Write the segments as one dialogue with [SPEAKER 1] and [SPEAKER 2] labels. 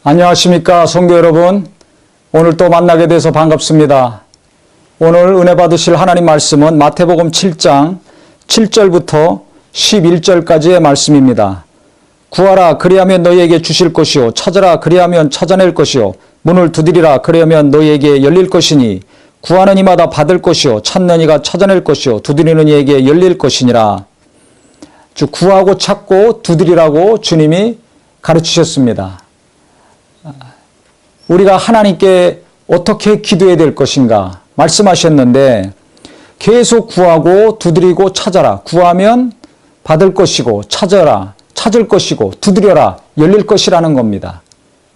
[SPEAKER 1] 안녕하십니까 성도 여러분. 오늘 또 만나게 돼서 반갑습니다. 오늘 은혜 받으실 하나님 말씀은 마태복음 7장 7절부터 11절까지의 말씀입니다. 구하라 그리하면 너희에게 주실 것이요 찾으라 그리하면 찾아낼 것이요 문을 두드리라 그리하면 너희에게 열릴 것이니 구하는 이마다 받을 것이요 찾는 이가 찾아낼 것이요 두드리는 이에게 열릴 것이니라. 즉 구하고 찾고 두드리라고 주님이 가르치셨습니다. 우리가 하나님께 어떻게 기도해야 될 것인가 말씀하셨는데 계속 구하고 두드리고 찾아라. 구하면 받을 것이고 찾아라. 찾을 것이고 두드려라. 열릴 것이라는 겁니다.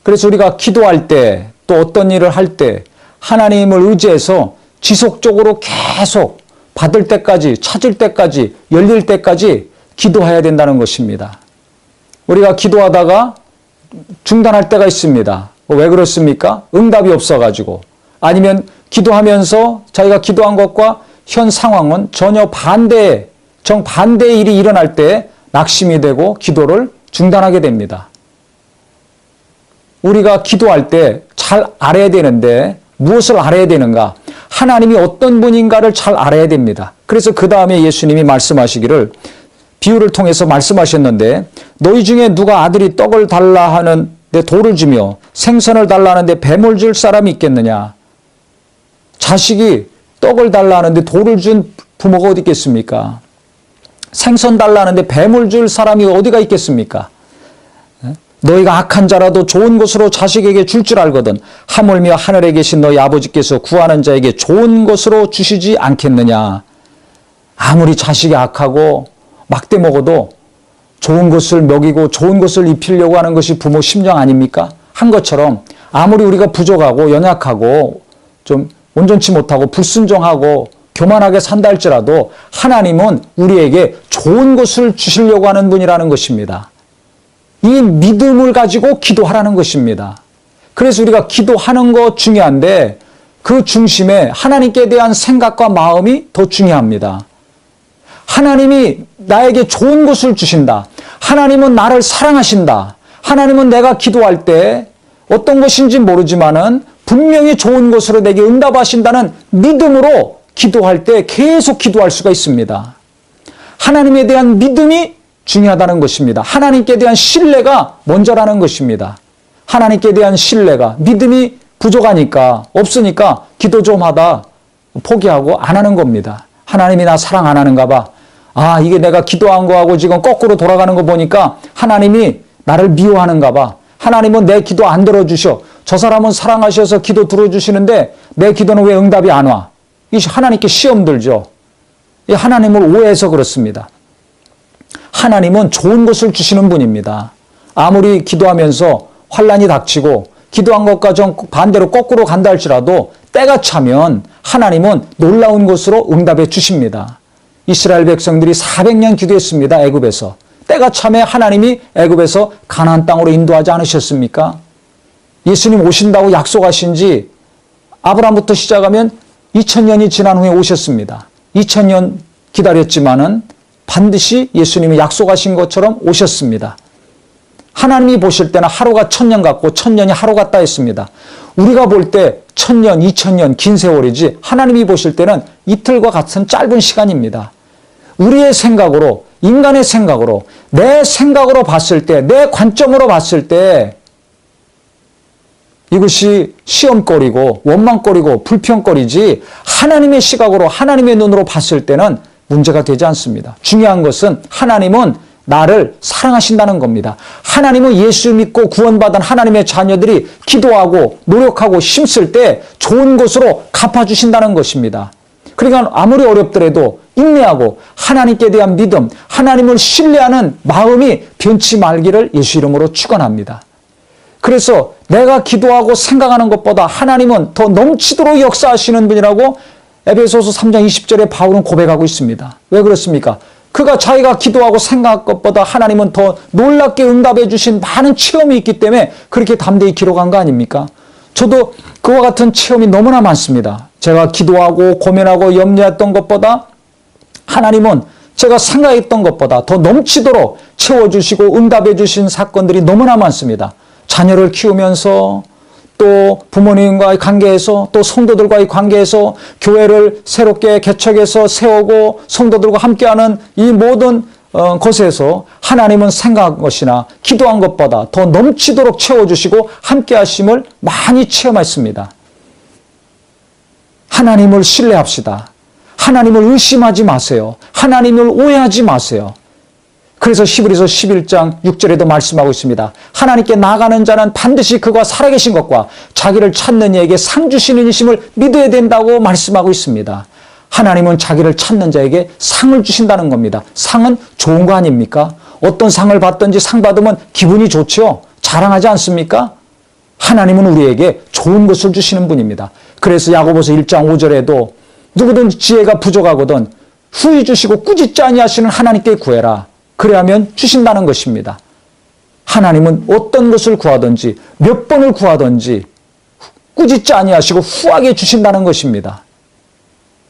[SPEAKER 1] 그래서 우리가 기도할 때 또 어떤 일을 할 때 하나님을 의지해서 지속적으로 계속 받을 때까지 찾을 때까지 열릴 때까지 기도해야 된다는 것입니다. 우리가 기도하다가 중단할 때가 있습니다. 왜 그렇습니까? 응답이 없어가지고 아니면 기도하면서 자기가 기도한 것과 현 상황은 전혀 정반대의 일이 일어날 때 낙심이 되고 기도를 중단하게 됩니다. 우리가 기도할 때 잘 알아야 되는데 무엇을 알아야 되는가? 하나님이 어떤 분인가를 잘 알아야 됩니다. 그래서 그 다음에 예수님이 말씀하시기를 비유를 통해서 말씀하셨는데 너희 중에 누가 아들이 떡을 달라 하는데 돌을 주며 생선을 달라 하는데 뱀을 줄 사람이 있겠느냐? 자식이 떡을 달라 하는데 돌을 준 부모가 어디 있겠습니까? 생선 달라 하는데 뱀을 줄 사람이 어디가 있겠습니까? 너희가 악한 자라도 좋은 것으로 자식에게 줄 줄 알거든 하물며 하늘에 계신 너희 아버지께서 구하는 자에게 좋은 것으로 주시지 않겠느냐? 아무리 자식이 악하고 막대 먹어도 좋은 것을 먹이고 좋은 것을 입히려고 하는 것이 부모 심정 아닙니까? 한 것처럼 아무리 우리가 부족하고 연약하고 좀 온전치 못하고 불순종하고 교만하게 산다 할지라도 하나님은 우리에게 좋은 것을 주시려고 하는 분이라는 것입니다. 이 믿음을 가지고 기도하라는 것입니다. 그래서 우리가 기도하는 거 중요한데 그 중심에 하나님께 대한 생각과 마음이 더 중요합니다. 하나님이 나에게 좋은 것을 주신다. 하나님은 나를 사랑하신다. 하나님은 내가 기도할 때 어떤 것인지 모르지만은 분명히 좋은 것으로 내게 응답하신다는 믿음으로 기도할 때 계속 기도할 수가 있습니다. 하나님에 대한 믿음이 중요하다는 것입니다. 하나님께 대한 신뢰가 먼저라는 것입니다. 하나님께 대한 신뢰가 믿음이 부족하니까 없으니까 기도 좀 하다 포기하고 안 하는 겁니다. 하나님이 나 사랑 안 하는가 봐. 아, 이게 내가 기도한 거하고 지금 거꾸로 돌아가는 거 보니까 하나님이 나를 미워하는가 봐. 하나님은 내 기도 안 들어주셔. 저 사람은 사랑하셔서 기도 들어주시는데 내 기도는 왜 응답이 안 와? 이 하나님께 시험 들죠. 이 하나님을 오해해서 그렇습니다. 하나님은 좋은 것을 주시는 분입니다. 아무리 기도하면서 환난이 닥치고 기도한 것과 좀 반대로 거꾸로 간다 할지라도 때가 차면 하나님은 놀라운 것으로 응답해 주십니다. 이스라엘 백성들이 400년 기도했습니다. 애굽에서. 때가 차면 하나님이 애굽에서 가나안 땅으로 인도하지 않으셨습니까? 예수님 오신다고 약속하신 지 아브라함부터 시작하면 2000년이 지난 후에 오셨습니다. 2000년 기다렸지만은 반드시 예수님이 약속하신 것처럼 오셨습니다. 하나님이 보실 때는 하루가 1000년 같고 1000년이 하루 같다 했습니다. 우리가 볼 때 1000년, 2000년 긴 세월이지 하나님이 보실 때는 이틀과 같은 짧은 시간입니다. 우리의 생각으로, 인간의 생각으로, 내 생각으로 봤을 때, 내 관점으로 봤을 때 이것이 시험거리고 원망거리고 불평거리지 하나님의 시각으로 하나님의 눈으로 봤을 때는 문제가 되지 않습니다. 중요한 것은 하나님은 나를 사랑하신다는 겁니다. 하나님은 예수 믿고 구원받은 하나님의 자녀들이 기도하고 노력하고 힘쓸 때 좋은 것으로 갚아주신다는 것입니다. 그러니까 아무리 어렵더라도 인내하고 하나님께 대한 믿음, 하나님을 신뢰하는 마음이 변치 말기를 예수 이름으로 축원합니다. 그래서 내가 기도하고 생각하는 것보다 하나님은 더 넘치도록 역사하시는 분이라고 에베소서 3장 20절에 바울은 고백하고 있습니다. 왜 그렇습니까? 그가 자기가 기도하고 생각한 것보다 하나님은 더 놀랍게 응답해 주신 많은 체험이 있기 때문에 그렇게 담대히 기록한 거 아닙니까? 저도 그와 같은 체험이 너무나 많습니다. 제가 기도하고 고민하고 염려했던 것보다 하나님은 제가 생각했던 것보다 더 넘치도록 채워주시고 응답해 주신 사건들이 너무나 많습니다. 자녀를 키우면서 또 부모님과의 관계에서 또 성도들과의 관계에서 교회를 새롭게 개척해서 세우고 성도들과 함께하는 이 모든 것에서 하나님은 생각한 것이나 기도한 것보다 더 넘치도록 채워주시고 함께하심을 많이 체험했습니다. 하나님을 신뢰합시다. 하나님을 의심하지 마세요. 하나님을 오해하지 마세요. 그래서 히브리서 11장 6절에도 말씀하고 있습니다. 하나님께 나아가는 자는 반드시 그가 살아계신 것과 자기를 찾는 이에게 상 주시는 이심을 믿어야 된다고 말씀하고 있습니다. 하나님은 자기를 찾는 자에게 상을 주신다는 겁니다. 상은 좋은 거 아닙니까? 어떤 상을 받든지 상 받으면 기분이 좋죠? 자랑하지 않습니까? 하나님은 우리에게 좋은 것을 주시는 분입니다. 그래서 야고보서 1장 5절에도 누구든 지혜가 부족하거든 후히 주시고 꾸짖지 아니하시는 하나님께 구해라. 그래야면 주신다는 것입니다. 하나님은 어떤 것을 구하든지 몇 번을 구하든지 꾸짖지 아니하시고 후하게 주신다는 것입니다.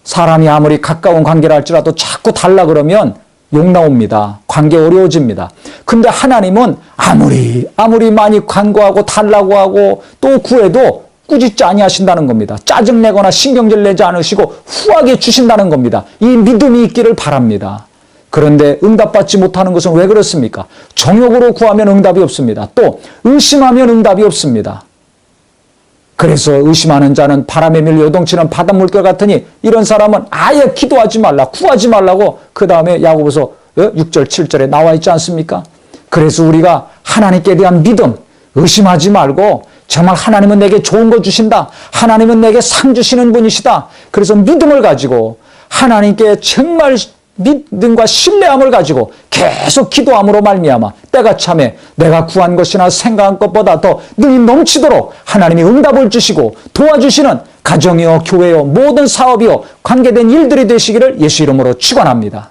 [SPEAKER 1] 사람이 아무리 가까운 관계를 할지라도 자꾸 달라 그러면 욕 나옵니다. 관계 어려워집니다. 근데 하나님은 아무리 많이 간구하고 달라고 하고 또 구해도 꾸짖지 아니하신다는 겁니다. 짜증내거나 신경질 내지 않으시고 후하게 주신다는 겁니다. 이 믿음이 있기를 바랍니다. 그런데 응답받지 못하는 것은 왜 그렇습니까? 정욕으로 구하면 응답이 없습니다. 또 의심하면 응답이 없습니다. 그래서 의심하는 자는 바람에 밀려 요동치는 바닷물결 같으니 이런 사람은 아예 기도하지 말라, 구하지 말라고 그 다음에 야고보서 6절, 7절에 나와 있지 않습니까? 그래서 우리가 하나님께 대한 믿음, 의심하지 말고 정말 하나님은 내게 좋은 거 주신다. 하나님은 내게 상 주시는 분이시다. 그래서 믿음을 가지고 하나님께 정말 믿음과 신뢰함을 가지고 계속 기도함으로 말미암아 때가 참에 내가 구한 것이나 생각한 것보다 더 능히 넘치도록 하나님이 응답을 주시고 도와주시는 가정이요 교회요 모든 사업이요 관계된 일들이 되시기를 예수 이름으로 축원합니다.